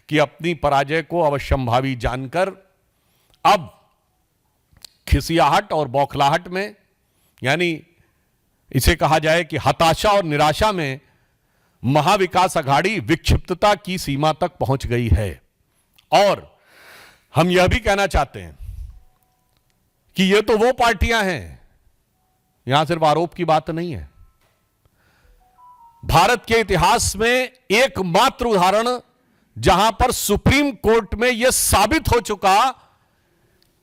कि अपनी पराजय को अवश्यंभावी जानकर अब खिसियाहट और बौखलाहट में, यानी इसे कहा जाए कि हताशा और निराशा में महाविकास अघाड़ी विक्षिप्तता की सीमा तक पहुंच गई है। और हम यह भी कहना चाहते हैं कि ये तो वो पार्टियां हैं, यहां सिर्फ आरोप की बात नहीं है, भारत के इतिहास में एकमात्र उदाहरण जहां पर सुप्रीम कोर्ट में यह साबित हो चुका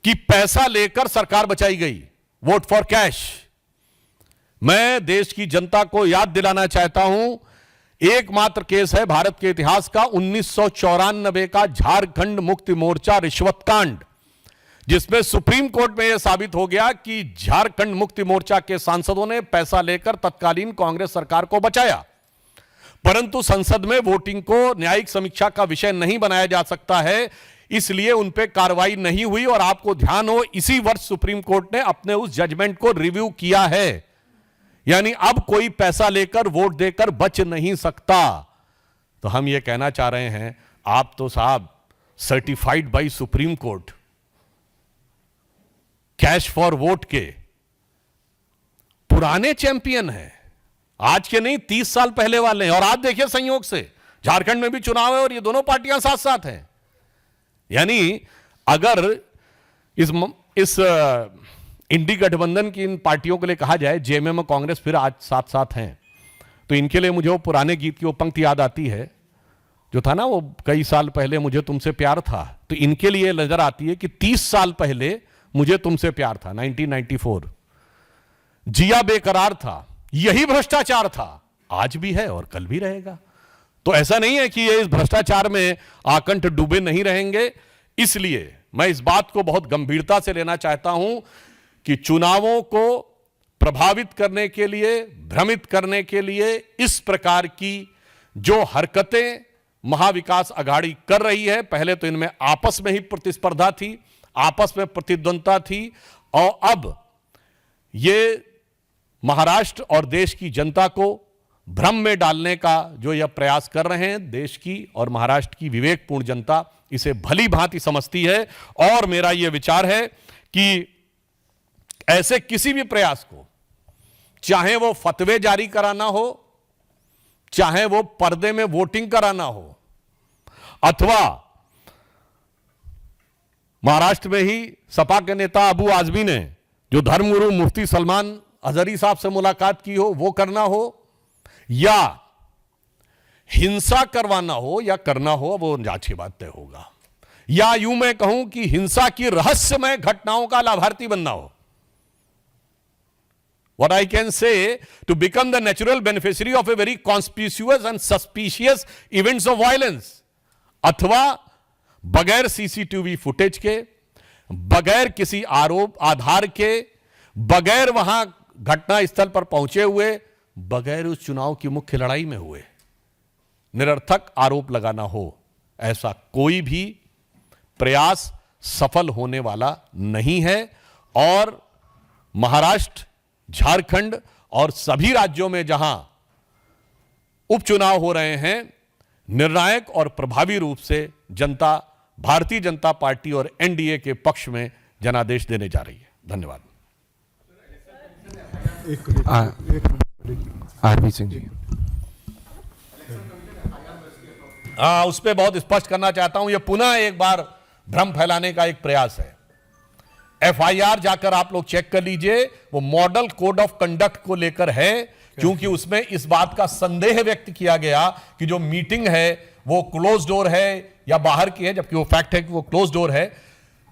कि पैसा लेकर सरकार बचाई गई, वोट फॉर कैश। मैं देश की जनता को याद दिलाना चाहता हूं, एकमात्र केस है भारत के इतिहास का 1994 का झारखंड मुक्ति मोर्चा रिश्वत कांड, जिसमें सुप्रीम कोर्ट में यह साबित हो गया कि झारखंड मुक्ति मोर्चा के सांसदों ने पैसा लेकर तत्कालीन कांग्रेस सरकार को बचाया, परंतु संसद में वोटिंग को न्यायिक समीक्षा का विषय नहीं बनाया जा सकता है, इसलिए उन पे कार्रवाई नहीं हुई। और आपको ध्यान हो, इसी वर्ष सुप्रीम कोर्ट ने अपने उस जजमेंट को रिव्यू किया है, यानी अब कोई पैसा लेकर वोट देकर बच नहीं सकता। तो हम यह कहना चाह रहे हैं, आप तो साहब certified by supreme court cash for vote के पुराने चैंपियन हैं, आज के नहीं 30 साल पहले वाले हैं। और आप देखिए, संयोग से झारखंड में भी चुनाव है और ये दोनों पार्टियां साथ साथ हैं। यानी अगर इस इंडी गठबंधन की इन पार्टियों के लिए कहा जाए, जेएमएम और कांग्रेस फिर आज साथ साथ हैं, तो इनके लिए मुझे वो पुराने गीत की वो पंक्ति याद आती है जो था ना, वो कई साल पहले मुझे तुमसे प्यार था। तो इनके लिए नजर आती है कि 30 साल पहले मुझे तुमसे प्यार था, 1994, जिया बेकरार था, यही भ्रष्टाचार था, आज भी है और कल भी रहेगा। तो ऐसा नहीं है कि ये इस भ्रष्टाचार में आकंठ डूबे नहीं रहेंगे। इसलिए मैं इस बात को बहुत गंभीरता से लेना चाहता हूं कि चुनावों को प्रभावित करने के लिए, भ्रमित करने के लिए इस प्रकार की जो हरकतें महाविकास अघाड़ी कर रही है, पहले तो इनमें आपस में ही प्रतिस्पर्धा थी, आपस में प्रतिद्वंद्विता थी, और अब ये महाराष्ट्र और देश की जनता को भ्रम में डालने का जो यह प्रयास कर रहे हैं, देश की और महाराष्ट्र की विवेकपूर्ण जनता इसे भली भांति समझती है। और मेरा यह विचार है कि ऐसे किसी भी प्रयास को, चाहे वो फतवे जारी कराना हो, चाहे वो पर्दे में वोटिंग कराना हो, अथवा महाराष्ट्र में ही सपा के नेता अबू आजमी ने जो धर्मगुरु मुफ्ती सलमान अजहरी साहब से मुलाकात की हो वो करना हो, या हिंसा करवाना हो या करना हो, वो जांच की बात तय होगा, या यूं मैं कहूं कि हिंसा की रहस्यमय घटनाओं का लाभार्थी बनना हो। What I can say, to become the natural beneficiary of a very conspicuous and suspicious events of violence, अथवा बगैर सीसीटीवी फुटेज के, बगैर किसी आरोप आधार के, बगैर वहां घटना स्थल पर पहुंचे हुए, बगैर उस चुनाव की मुख्य लड़ाई में हुए निरर्थक आरोप लगाना हो, ऐसा कोई भी प्रयास सफल होने वाला नहीं है। और महाराष्ट्र, झारखंड और सभी राज्यों में जहां उपचुनाव हो रहे हैं, निर्णायक और प्रभावी रूप से जनता भारतीय जनता पार्टी और एनडीए के पक्ष में जनादेश देने जा रही है। धन्यवाद। आरपी सिंह जी, उस पर बहुत स्पष्ट करना चाहता हूं, यह पुनः एक बार भ्रम फैलाने का एक प्रयास है। एफआईआर जाकर आप लोग चेक कर लीजिए, वो मॉडल कोड ऑफ कंडक्ट को लेकर है, क्योंकि उसमें इस बात का संदेह व्यक्त किया गया कि जो मीटिंग है वो क्लोज डोर है या बाहर की है, जबकि वो फैक्ट है कि वो क्लोज डोर है,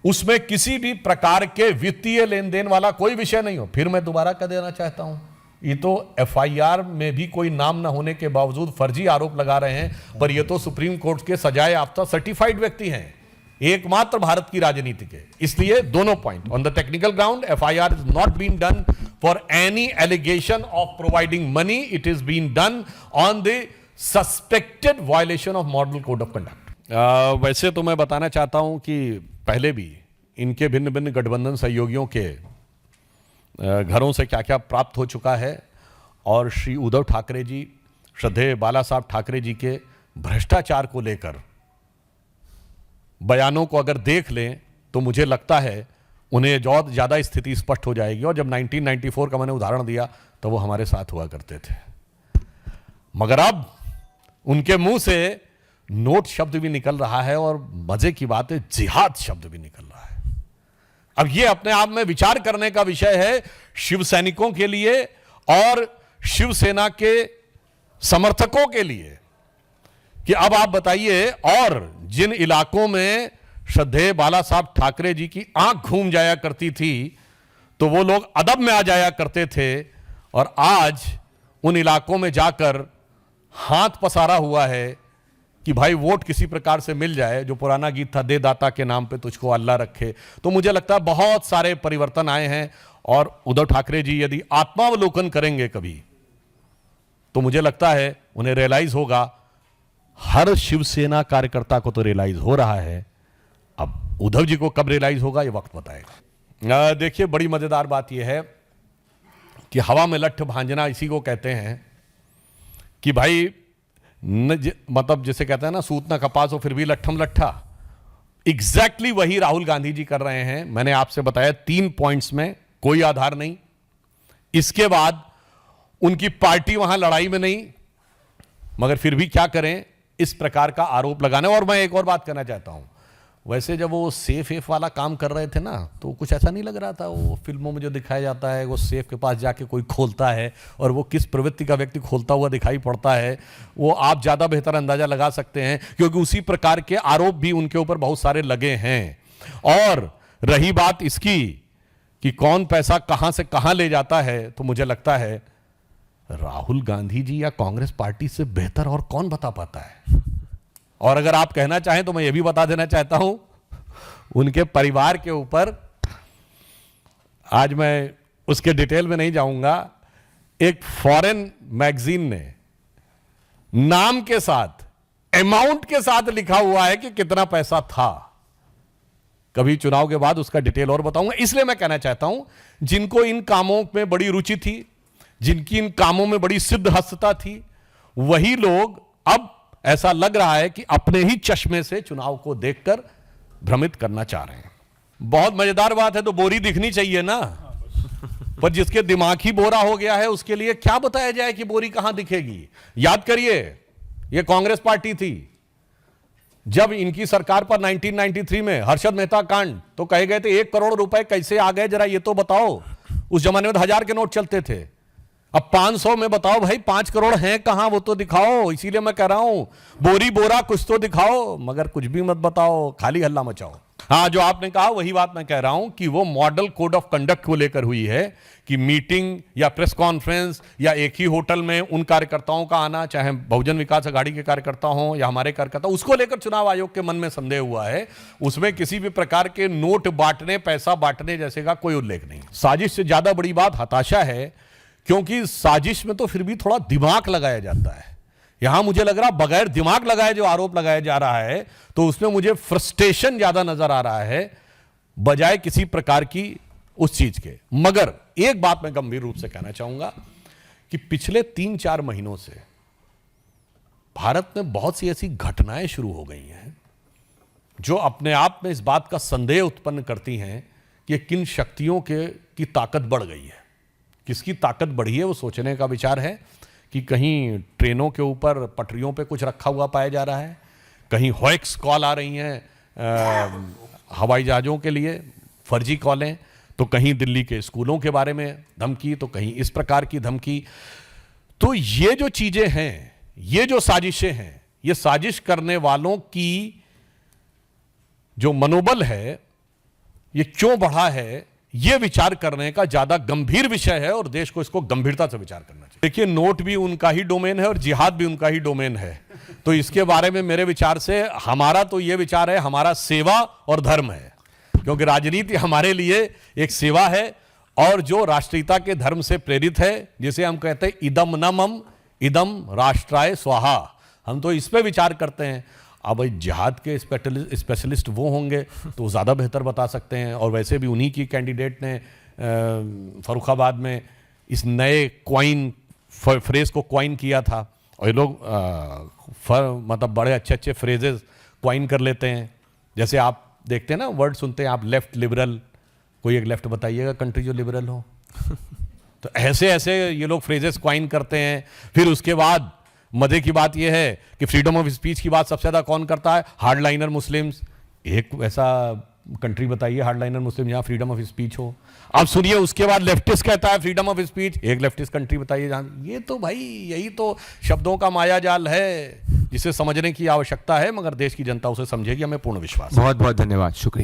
उसमें किसी भी प्रकार के वित्तीय लेन देन वाला कोई विषय नहीं हो। फिर मैं दोबारा कह देना चाहता हूं, ये तो एफआईआर में भी कोई नाम न होने के बावजूद फर्जी आरोप लगा रहे हैं, पर ये तो सुप्रीम कोर्ट के सजाए याफ्ता सर्टिफाइड व्यक्ति हैं, एकमात्र भारत की राजनीति के। इसलिए दोनों point, on the technical ground FIR is not been done for any allegation of providing money, it is been done on the suspected violation of model code of conduct. वैसे तो मैं बताना चाहता हूं कि पहले भी इनके भिन्न भिन्न गठबंधन सहयोगियों के घरों से क्या क्या प्राप्त हो चुका है, और श्री उद्धव ठाकरे जी, श्रद्धेय बाला साहब ठाकरे जी के भ्रष्टाचार को लेकर बयानों को अगर देख लें तो मुझे लगता है उन्हें ज़्यादा स्थिति स्पष्ट हो जाएगी। और जब 1994 का मैंने उदाहरण दिया तो वो हमारे साथ हुआ करते थे, मगर अब उनके मुंह से नोट शब्द भी निकल रहा है और मजे की बात है जिहाद शब्द भी निकल रहा है। अब ये अपने आप में विचार करने का विषय है शिव सैनिकों के लिए और शिवसेना के समर्थकों के लिए कि अब आप बताइए, और जिन इलाकों में श्रद्धेय बाला साहब ठाकरे जी की आंख घूम जाया करती थी तो वो लोग अदब में आ जाया करते थे, और आज उन इलाकों में जाकर हाथ पसारा हुआ है कि भाई वोट किसी प्रकार से मिल जाए। जो पुराना गीत था, दे दाता के नाम पे तुझको अल्लाह रखे। तो मुझे लगता है बहुत सारे परिवर्तन आए हैं, और उद्धव ठाकरे जी यदि आत्मावलोकन करेंगे कभी तो मुझे लगता है उन्हें रियलाइज होगा। हर शिवसेना कार्यकर्ता को तो रियलाइज हो रहा है, अब उद्धव जी को कब रियलाइज होगा ये वक्त बताएगा। देखिए, बड़ी मजेदार बात यह है कि हवा में लट्ठ भांजना इसी को कहते हैं कि भाई मतलब जिसे कहते हैं ना, सूत ना कपास हो फिर भी लट्ठम लट्ठा। एग्जैक्टली वही राहुल गांधी जी कर रहे हैं। मैंने आपसे बताया 3 पॉइंट्स में कोई आधार नहीं, इसके बाद उनकी पार्टी वहां लड़ाई में नहीं, मगर फिर भी क्या करें, इस प्रकार का आरोप लगाने। और मैं एक और बात कहना चाहता हूं, वैसे जब वो सेफ वाला काम कर रहे थे ना तो कुछ ऐसा नहीं लग रहा था। वो फिल्मों में जो दिखाया जाता है, वो सेफ के पास जाके कोई खोलता है और वो किस प्रवृत्ति का व्यक्ति खोलता हुआ दिखाई पड़ता है, वो आप ज़्यादा बेहतर अंदाजा लगा सकते हैं, क्योंकि उसी प्रकार के आरोप भी उनके ऊपर बहुत सारे लगे हैं। और रही बात इसकी कि कौन पैसा कहां से कहां ले जाता है, तो मुझे लगता है राहुल गांधी जी या कांग्रेस पार्टी से बेहतर और कौन बता पाता है। और अगर आप कहना चाहें तो मैं ये भी बता देना चाहता हूं, उनके परिवार के ऊपर, आज मैं उसके डिटेल में नहीं जाऊंगा, एक फॉरेन मैगजीन ने नाम के साथ, अमाउंट के साथ लिखा हुआ है कि कितना पैसा था। कभी चुनाव के बाद उसका डिटेल और बताऊंगा। इसलिए मैं कहना चाहता हूं, जिनको इन कामों में बड़ी रुचि थी, जिनकी इन कामों में बड़ी सिद्धहस्तता थी, वही लोग अब ऐसा लग रहा है कि अपने ही चश्मे से चुनाव को देखकर भ्रमित करना चाह रहे हैं। बहुत मजेदार बात है, तो बोरी दिखनी चाहिए ना, पर जिसके दिमाग ही बोरा हो गया है उसके लिए क्या बताया जाए कि बोरी कहां दिखेगी। याद करिए, यह कांग्रेस पार्टी थी, जब इनकी सरकार पर 1993 में हर्षद मेहता कांड, तो कहे गए थे 1 करोड़ रुपए कैसे आ गए, जरा ये तो बताओ। उस जमाने में 1000 के नोट चलते थे, अब 500 में बताओ भाई 5 करोड़ हैं कहां, वो तो दिखाओ। इसीलिए मैं कह रहा हूं, बोरी बोरा कुछ तो दिखाओ, मगर कुछ भी मत बताओ, खाली हल्ला मचाओ। हाँ, जो आपने कहा वही बात मैं कह रहा हूं कि वो मॉडल कोड ऑफ कंडक्ट को लेकर हुई है कि मीटिंग या प्रेस कॉन्फ्रेंस या एक ही होटल में उन कार्यकर्ताओं का आना, चाहे बहुजन विकास अघाड़ी के कार्यकर्ता हों या हमारे कार्यकर्ता, उसको लेकर चुनाव आयोग के मन में संदेह हुआ है। उसमें किसी भी प्रकार के नोट बांटने, पैसा बांटने जैसे का कोई उल्लेख नहीं। साजिश से ज्यादा बड़ी बात हताशा है, क्योंकि साजिश में तो फिर भी थोड़ा दिमाग लगाया जाता है। यहां मुझे लग रहा बगैर दिमाग लगाए जो आरोप लगाया जा रहा है, तो उसमें मुझे फ्रस्ट्रेशन ज्यादा नजर आ रहा है बजाय किसी प्रकार की उस चीज के। मगर एक बात मैं गंभीर रूप से कहना चाहूंगा कि पिछले 3-4 महीनों से भारत में बहुत सी ऐसी घटनाएं शुरू हो गई हैं जो अपने आप में इस बात का संदेह उत्पन्न करती हैं कि किन शक्तियों की ताकत बढ़ गई है। किसकी ताकत बढ़ी है वो सोचने का विचार है कि कहीं ट्रेनों के ऊपर पटरियों पे कुछ रखा हुआ पाया जा रहा है, कहीं हॉक्स कॉल आ रही हैं हवाई जहाज़ों के लिए, फर्जी कॉलें, तो कहीं दिल्ली के स्कूलों के बारे में धमकी, तो कहीं इस प्रकार की धमकी। तो ये जो चीज़ें हैं, ये जो साजिशें हैं, ये साजिश करने वालों की जो मनोबल है ये क्यों बढ़ा है, यह विचार करने का ज्यादा गंभीर विषय है और देश को इसको गंभीरता से विचार करना चाहिए। देखिए, नोट भी उनका ही डोमेन है और जिहाद भी उनका ही डोमेन है, तो इसके बारे में मेरे विचार से हमारा तो यह विचार है, हमारा सेवा और धर्म है, क्योंकि राजनीति हमारे लिए एक सेवा है और जो राष्ट्रीयता के धर्म से प्रेरित है, जिसे हम कहते हैं इदम न मम इदम राष्ट्राय स्वाहा। हम तो इस पे विचार करते हैं। अब जिहाद के स्पेशलिस्ट वो होंगे तो ज़्यादा बेहतर बता सकते हैं, और वैसे भी उन्हीं की कैंडिडेट ने फर्रुखाबाद में इस नए क्वाइन फ्रेज को क्वाइन किया था, और ये लोग मतलब बड़े अच्छे अच्छे फ्रेजेस क्वाइन कर लेते हैं। जैसे आप देखते हैं ना, वर्ड सुनते हैं आप, लेफ्ट लिबरल, कोई एक लेफ्ट बताइएगा कंट्री जो लिबरल हो। तो ऐसे ऐसे ये लोग फ्रेजेस क्वाइन करते हैं। फिर उसके बाद मजे की बात यह है कि फ्रीडम ऑफ स्पीच की बात सबसे ज्यादा कौन करता है? Hardliner Muslims. एक ऐसा कंट्री बताइए हार्डलाइनर मुस्लिम जहां फ्रीडम ऑफ स्पीच हो। अब सुनिए, उसके बाद लेफ्टिस्ट कहता है फ्रीडम ऑफ स्पीच। एक लेफ्टिस्ट कंट्री बताइए जहां। ये तो भाई, यही तो शब्दों का मायाजाल है जिसे समझने की आवश्यकता है, मगर देश की जनता उसे समझेगी, हमें पूर्ण विश्वास है। बहुत बहुत धन्यवाद, शुक्रिया।